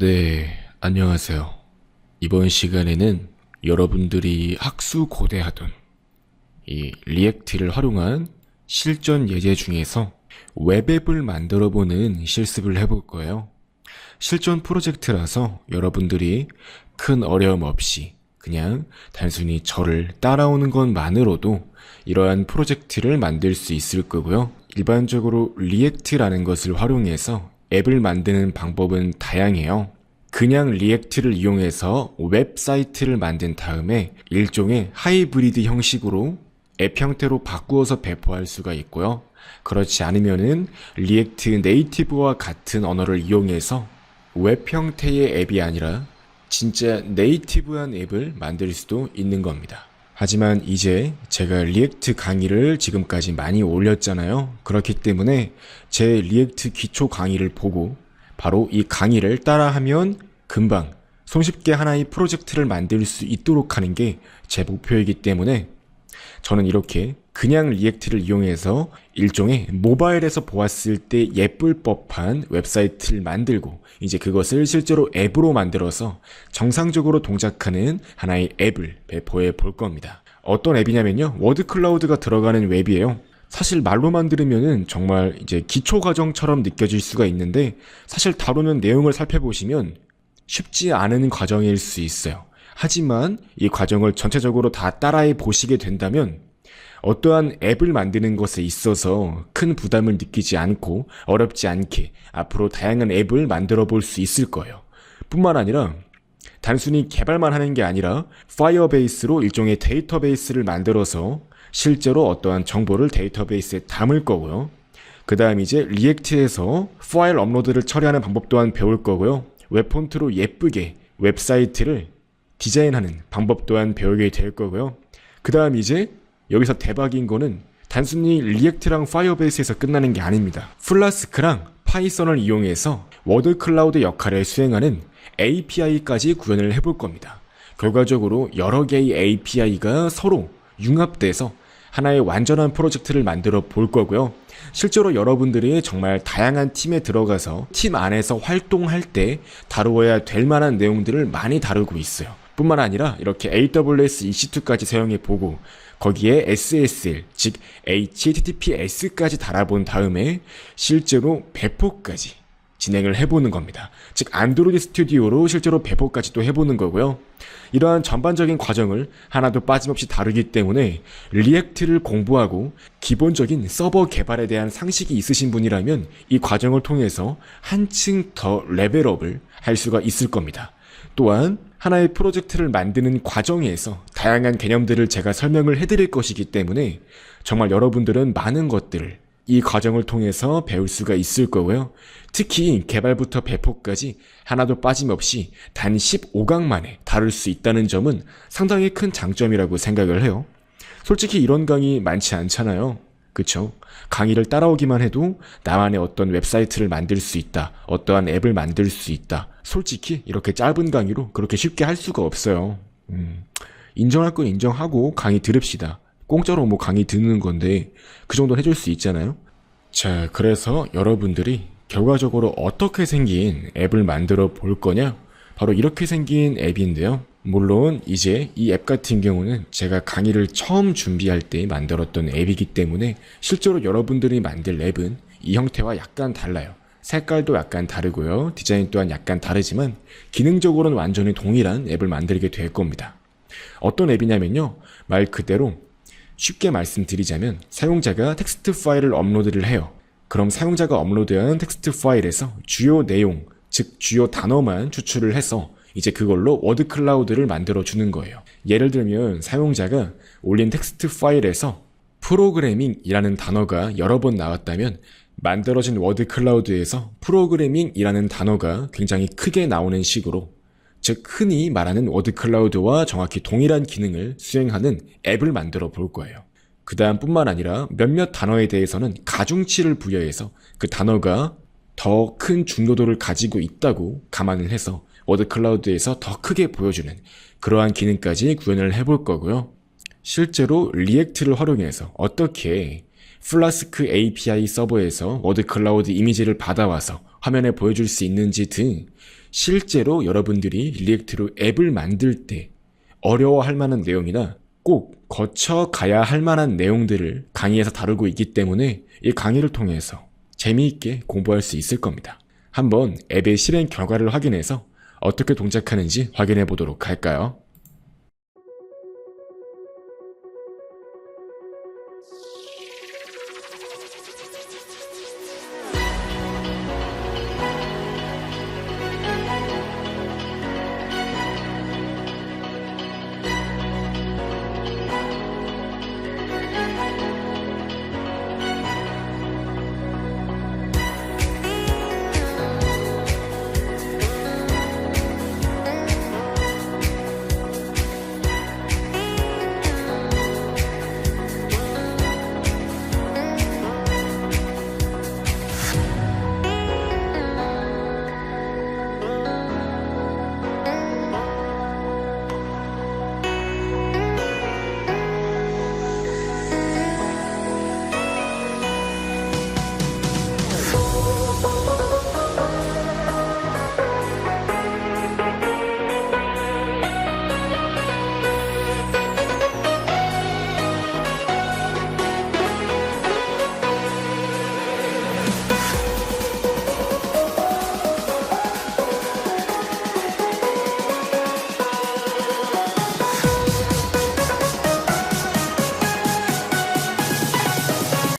네, 안녕하세요. 이번 시간에는 여러분들이 학수고대하던 이 리액트를 활용한 실전 예제 중에서 웹앱을 만들어보는 실습을 해볼 거예요. 실전 프로젝트라서 여러분들이 큰 어려움 없이 그냥 단순히 저를 따라오는 것만으로도 이러한 프로젝트를 만들 수 있을 거고요. 일반적으로 리액트라는 것을 활용해서 앱을 만드는 방법은 다양해요. 그냥 리액트를 이용해서 웹사이트를 만든 다음에 일종의 하이브리드 형식으로 앱 형태로 바꾸어서 배포할 수가 있고요. 그렇지 않으면은 리액트 네이티브와 같은 언어를 이용해서 웹 형태의 앱이 아니라 진짜 네이티브한 앱을 만들 수도 있는 겁니다. 하지만 이제 제가 리액트 강의를 지금까지 많이 올렸잖아요. 그렇기 때문에 제 리액트 기초 강의를 보고 바로 이 강의를 따라하면 금방 손쉽게 하나의 프로젝트를 만들 수 있도록 하는 게 제 목표이기 때문에 저는 이렇게 그냥 리액트를 이용해서 일종의 모바일에서 보았을 때 예쁠 법한 웹사이트를 만들고 이제 그것을 실제로 앱으로 만들어서 정상적으로 동작하는 하나의 앱을 배포해 볼 겁니다. 어떤 앱이냐면요. 워드클라우드가 들어가는 웹이에요. 사실 말로만 들으면은 정말 이제 기초 과정처럼 느껴질 수가 있는데 사실 다루는 내용을 살펴보시면 쉽지 않은 과정일 수 있어요. 하지만 이 과정을 전체적으로 다 따라해 보시게 된다면 어떠한 앱을 만드는 것에 있어서 큰 부담을 느끼지 않고 어렵지 않게 앞으로 다양한 앱을 만들어 볼 수 있을 거예요. 뿐만 아니라 단순히 개발만 하는 게 아니라 파이어베이스로 일종의 데이터베이스를 만들어서 실제로 어떠한 정보를 데이터베이스에 담을 거고요. 그 다음 이제 리액트에서 파일 업로드를 처리하는 방법 또한 배울 거고요. 웹폰트로 예쁘게 웹사이트를 디자인하는 방법 또한 배우게 될 거고요. 그 다음 이제 여기서 대박인 거는 단순히 리액트랑 파이어베이스에서 끝나는 게 아닙니다. 플라스크랑 파이썬을 이용해서 워드 클라우드 역할을 수행하는 API까지 구현을 해볼 겁니다. 결과적으로 여러 개의 API가 서로 융합돼서 하나의 완전한 프로젝트를 만들어 볼 거고요. 실제로 여러분들이 정말 다양한 팀에 들어가서 팀 안에서 활동할 때 다루어야 될 만한 내용들을 많이 다루고 있어요. 뿐만 아니라 이렇게 AWS EC2까지 사용해보고 거기에 SSL, 즉 HTTPS까지 달아본 다음에 실제로 배포까지 진행을 해보는 겁니다. 즉 안드로이드 스튜디오로 실제로 배포까지도 해보는 거고요. 이러한 전반적인 과정을 하나도 빠짐없이 다루기 때문에 리액트를 공부하고 기본적인 서버 개발에 대한 상식이 있으신 분이라면 이 과정을 통해서 한층 더 레벨업을 할 수가 있을 겁니다. 또한 하나의 프로젝트를 만드는 과정에서 다양한 개념들을 제가 설명을 해드릴 것이기 때문에 정말 여러분들은 많은 것들을 이 과정을 통해서 배울 수가 있을 거고요. 특히 개발부터 배포까지 하나도 빠짐없이 단 15강 만에 다룰 수 있다는 점은 상당히 큰 장점이라고 생각을 해요. 솔직히 이런 강의 많지 않잖아요. 그쵸? 강의를 따라오기만 해도 나만의 어떤 웹사이트를 만들 수 있다. 어떠한 앱을 만들 수 있다. 솔직히 이렇게 짧은 강의로 그렇게 쉽게 할 수가 없어요. 인정할 건 인정하고 강의 들읍시다. 공짜로 뭐 강의 듣는 건데 그 정도는 해줄 수 있잖아요. 자, 그래서 여러분들이 결과적으로 어떻게 생긴 앱을 만들어 볼 거냐? 바로 이렇게 생긴 앱인데요. 물론 이제 이 앱 같은 경우는 제가 강의를 처음 준비할 때 만들었던 앱이기 때문에 실제로 여러분들이 만들 앱은 이 형태와 약간 달라요. 색깔도 약간 다르고요. 디자인 또한 약간 다르지만 기능적으로는 완전히 동일한 앱을 만들게 될 겁니다. 어떤 앱이냐면요. 말 그대로 쉽게 말씀드리자면 사용자가 텍스트 파일을 업로드를 해요. 그럼 사용자가 업로드한 텍스트 파일에서 주요 내용, 즉 주요 단어만 추출을 해서 이제 그걸로 워드 클라우드를 만들어 주는 거예요. 예를 들면 사용자가 올린 텍스트 파일에서 프로그래밍이라는 단어가 여러 번 나왔다면 만들어진 워드 클라우드에서 프로그래밍이라는 단어가 굉장히 크게 나오는 식으로, 즉 흔히 말하는 워드 클라우드와 정확히 동일한 기능을 수행하는 앱을 만들어 볼 거예요. 그 다음 뿐만 아니라 몇몇 단어에 대해서는 가중치를 부여해서 그 단어가 더 큰 중요도를 가지고 있다고 감안을 해서 워드 클라우드에서 더 크게 보여주는 그러한 기능까지 구현을 해볼 거고요. 실제로 리액트를 활용해서 어떻게 플라스크 API 서버에서 워드 클라우드 이미지를 받아와서 화면에 보여줄 수 있는지 등 실제로 여러분들이 리액트로 앱을 만들 때 어려워할 만한 내용이나 꼭 거쳐가야 할 만한 내용들을 강의에서 다루고 있기 때문에 이 강의를 통해서 재미있게 공부할 수 있을 겁니다. 한번 앱의 실행 결과를 확인해서 어떻게 동작하는지 확인해 보도록 할까요?